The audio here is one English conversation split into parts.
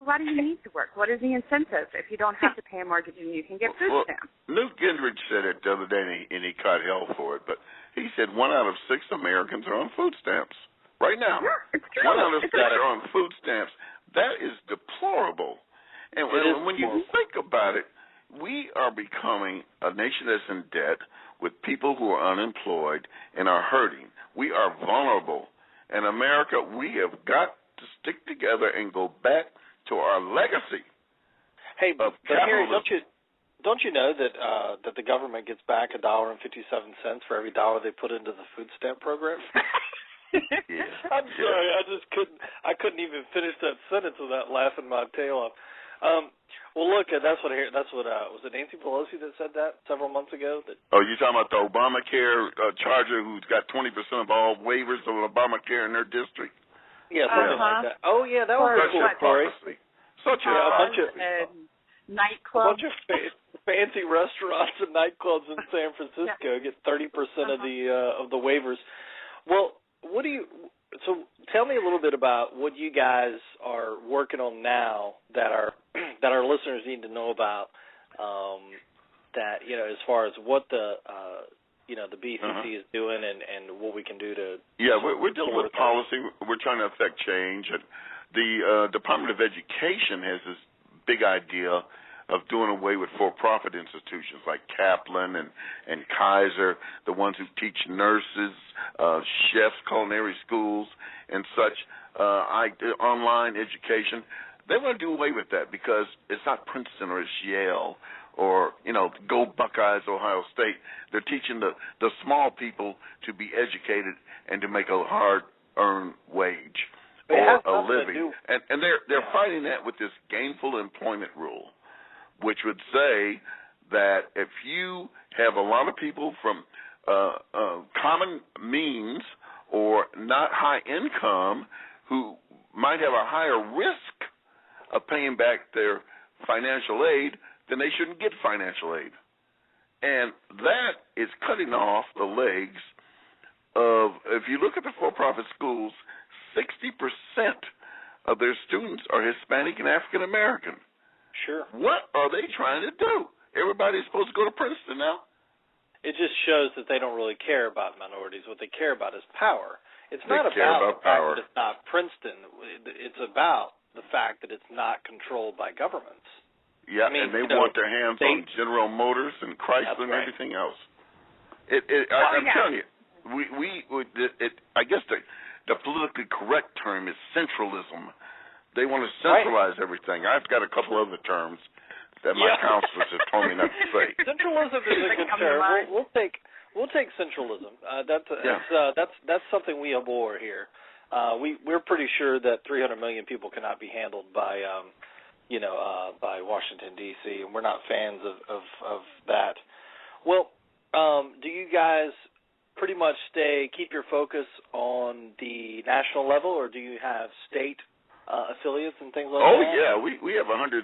why do you need to work? What is the incentive if you don't have to pay a mortgage and you can get food stamps? Newt Gingrich said it the other day, and he caught hell for it, but he said 1 out of 6 Americans are on food stamps right now. Yeah, it's true. 1 out of 6 are on food stamps. That is deplorable. And when you think about it, we are becoming a nation that's in debt with people who are unemployed and are hurting. We are vulnerable. In America, we have got to stick together and go back to our legacy. Hey, but Harry, don't you know that the government gets back $1.57 for every dollar they put into the food stamp program? Yeah. I'm sorry, I couldn't even finish that sentence without laughing my tail off. Well, look, that's what was it Nancy Pelosi that said that several months ago? Oh, you're talking about the Obamacare charger who's got 20% of all waivers of Obamacare in their district? Yeah, something like that. Oh, yeah, that was a cool story. Such a bunch of nightclubs. A bunch of fancy restaurants and nightclubs in San Francisco get 30% of the waivers. Well, so tell me a little bit about what you guys are working on now that our listeners need to know about. That as far as what the BCC is doing and what we can do to. Yeah, we're dealing with policy. We're trying to affect change. And the Department of Education has this big idea of doing away with for-profit institutions like Kaplan and Kaiser, the ones who teach nurses, chefs, culinary schools, and such, online education. They want to do away with that because it's not Princeton or it's Yale or, go Buckeyes, Ohio State. They're teaching the small people to be educated and to make a hard-earned wage or a living. And they're fighting that with this gainful employment rule, which would say that if you have a lot of people from common means or not high income who might have a higher risk of paying back their financial aid, then they shouldn't get financial aid. And that is cutting off the legs of, if you look at the for-profit schools, 60% of their students are Hispanic and African American. Sure. What are they trying to do? Everybody's supposed to go to Princeton now? It just shows that they don't really care about minorities. What they care about is power. It's not about the fact that it's not Princeton. It's about the fact that it's not controlled by governments. Yeah, and they want their hands on General Motors and Chrysler and everything else. I'm telling you, I guess the politically correct term is centralism. They want to centralize everything. I've got a couple other terms that my counselors have told me not to say. Centralism is a good term. We'll take centralism. That's something we abhor here. We're pretty sure that 300 million people cannot be handled by by Washington D.C. and we're not fans of that. Well, do you guys pretty much keep your focus on the national level, or do you have state affiliates and things like that? Oh yeah, we have 160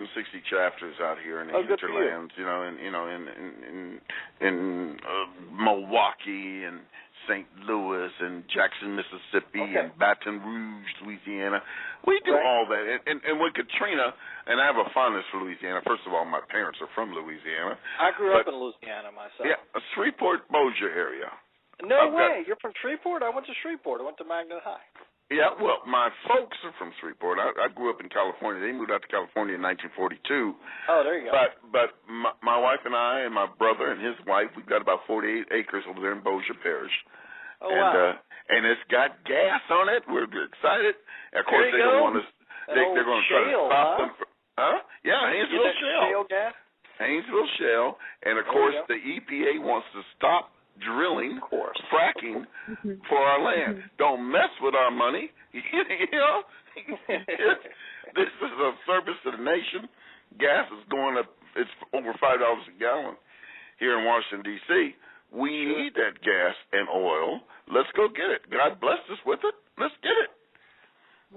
chapters out here in the hinterlands, in Milwaukee and St. Louis and Jackson, Mississippi, and Baton Rouge, Louisiana. We do all that. And with Katrina, and I have a fondness for Louisiana. First of all, my parents are from Louisiana. I grew up in Louisiana myself. Yeah, a Shreveport, Bossier area. No way. You're from Shreveport? I went to Shreveport. I went to Magnet High. Yeah, well, my folks are from Shreveport. I grew up in California. They moved out to California in 1942. Oh, there you go. But my wife and I and my brother and his wife, we've got about 48 acres over there in Bossier Parish. Oh, wow. And it's got gas on it. We're excited. Of course, they don't want us. They're going to try to stop them. Yeah, Haynesville Shale. Gas? Haynesville Shale. And, of course, the EPA wants to stop drilling, fracking for our land. Don't mess with our money. This is a service to the nation. Gas is going up. It's over $5 a gallon here in Washington, D.C. We need that gas and oil. Let's go get it. God blessed us with it. Let's get it.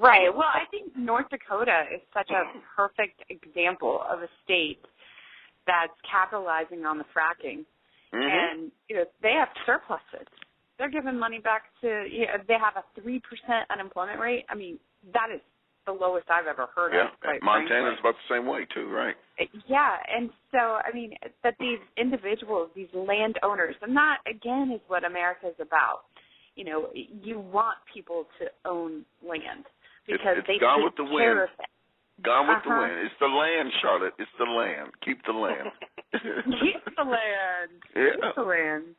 Right. Well, I think North Dakota is such a perfect example of a state that's capitalizing on the fracking. And they have surpluses. They're giving money back to. They have a 3% unemployment rate. I mean, that is the lowest I've ever heard of. Quite Montana's frankly. about the same way too, right? Yeah, and so I mean that these individuals, these landowners, and that again is what America is about. You know, you want people to own land because it's they gone take with the care wind. of it. Gone with the wind. It's the land, Charlotte. It's the land. Keep the land. Keep the land. Yeah. Keep the land.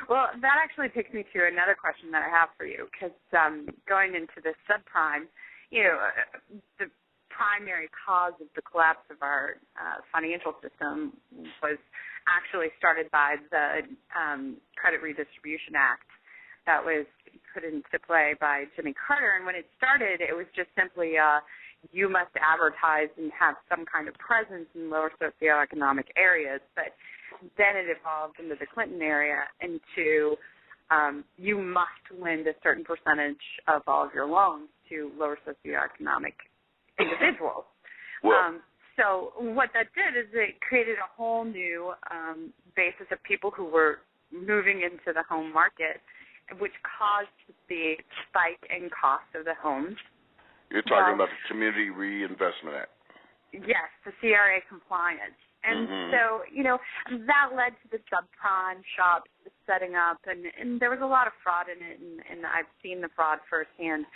Well, that actually takes me to another question that I have for you, because going into the subprime, you know, the primary cause of the collapse of our financial system was actually started by the Credit Redistribution Act that was put into play by Jimmy Carter. And when it started, it was just simply you must advertise and have some kind of presence in lower socioeconomic areas. But then it evolved into the Clinton era into you must lend a certain percentage of all of your loans to lower socioeconomic individuals. Well, so what that did is it created a whole new basis of people who were moving into the home market, which caused the spike in cost of the homes. You're talking about the Community Reinvestment Act. Yes, the CRA compliance. And so, you know, that led to the subprime shops setting up, and there was a lot of fraud in it, and I've seen the fraud firsthand.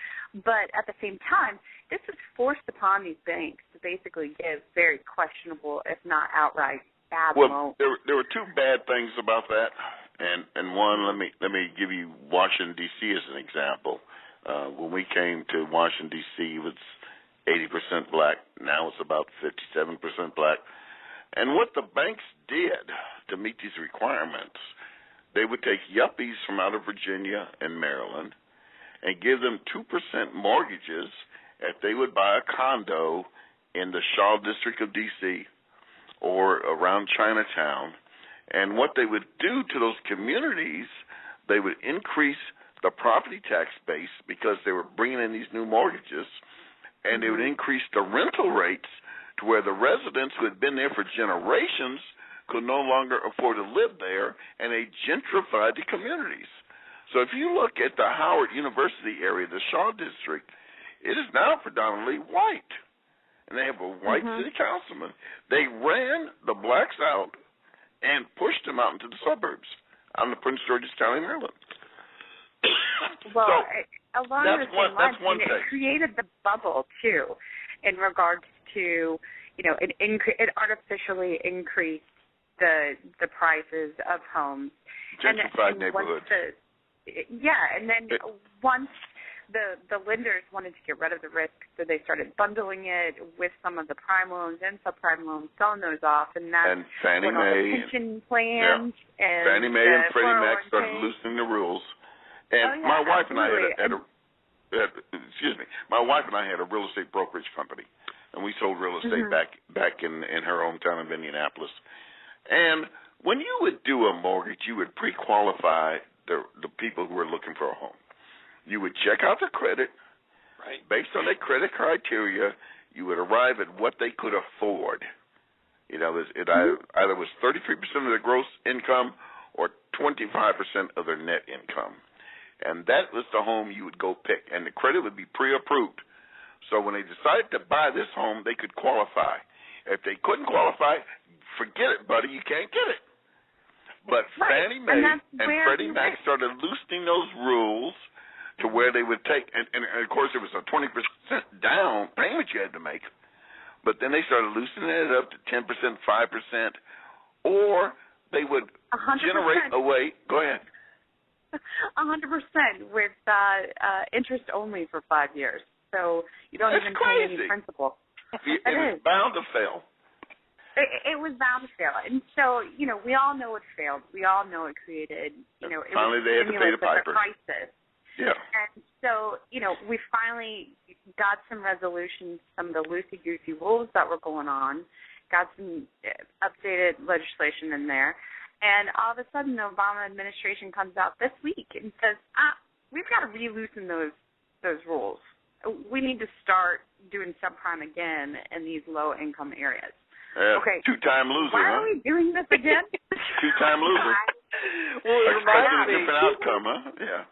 But at the same time, this was forced upon these banks to basically give very questionable, if not outright bad loans. Well, there were two bad things about that, and one, let me give you Washington, D.C. as an example. When we came to Washington, D.C., it was 80% black. Now it's about 57% black. And what the banks did to meet these requirements, they would take yuppies from out of Virginia and Maryland and give them 2% mortgages if they would buy a condo in the Shaw District of D.C. or around Chinatown. And what they would do to those communities, they would increase the property tax base because they were bringing in these new mortgages, and they would increase the rental rates to where the residents who had been there for generations could no longer afford to live there, and they gentrified the communities. So if you look at the Howard University area, the Shaw District, it is now predominantly white, and they have a white city councilman. They ran the blacks out and pushed them out into the suburbs out in the Prince George's County, Maryland. Well, so along the same lines, it created the bubble, too, in regards to, you know, it artificially increased the prices of homes. Gentrified neighborhoods. And then once the lenders wanted to get rid of the risk, so they started bundling it with some of the prime loans and subprime loans, selling those off, and that's Fannie when all the pension plans and Fannie Mae and Freddie Mac started loosening the rules. And my wife and I my wife and I had a real estate brokerage company, and we sold real estate back in her hometown of Indianapolis. And when you would do a mortgage, you would pre-qualify the people who were looking for a home. You would check out their credit. Right. Based on their credit criteria, you would arrive at what they could afford. You know, it either was 33% of their gross income or 25% of their net income. And that was the home you would go pick. And the credit would be pre-approved. So when they decided to buy this home, they could qualify. If they couldn't qualify, forget it, buddy, you can't get it. But Fannie Mae and Freddie Mac started loosening those rules to where they would take, and of course there was a 20% down payment you had to make. But then they started loosening it up to 10%, 5%, or they would 100%. generate a way. Go ahead. 100% with interest only for 5 years. So you don't even pay any principal. It was bound to fail. It was bound to fail. And so, you know, we all know it failed. We all know it created, you know, it finally they had to pay the piper. Crisis. Yeah. And so, you know, we finally got some resolutions, some of the loosey-goosey rules that were going on, got some updated legislation in there, and all of a sudden the Obama administration comes out this week and says, we've got to re-loosen those rules. We need to start doing subprime again in these low-income areas. Okay. Two-time loser, Why are we doing this again? Two-time loser. Well, it reminds me. Different outcome, huh? Yeah.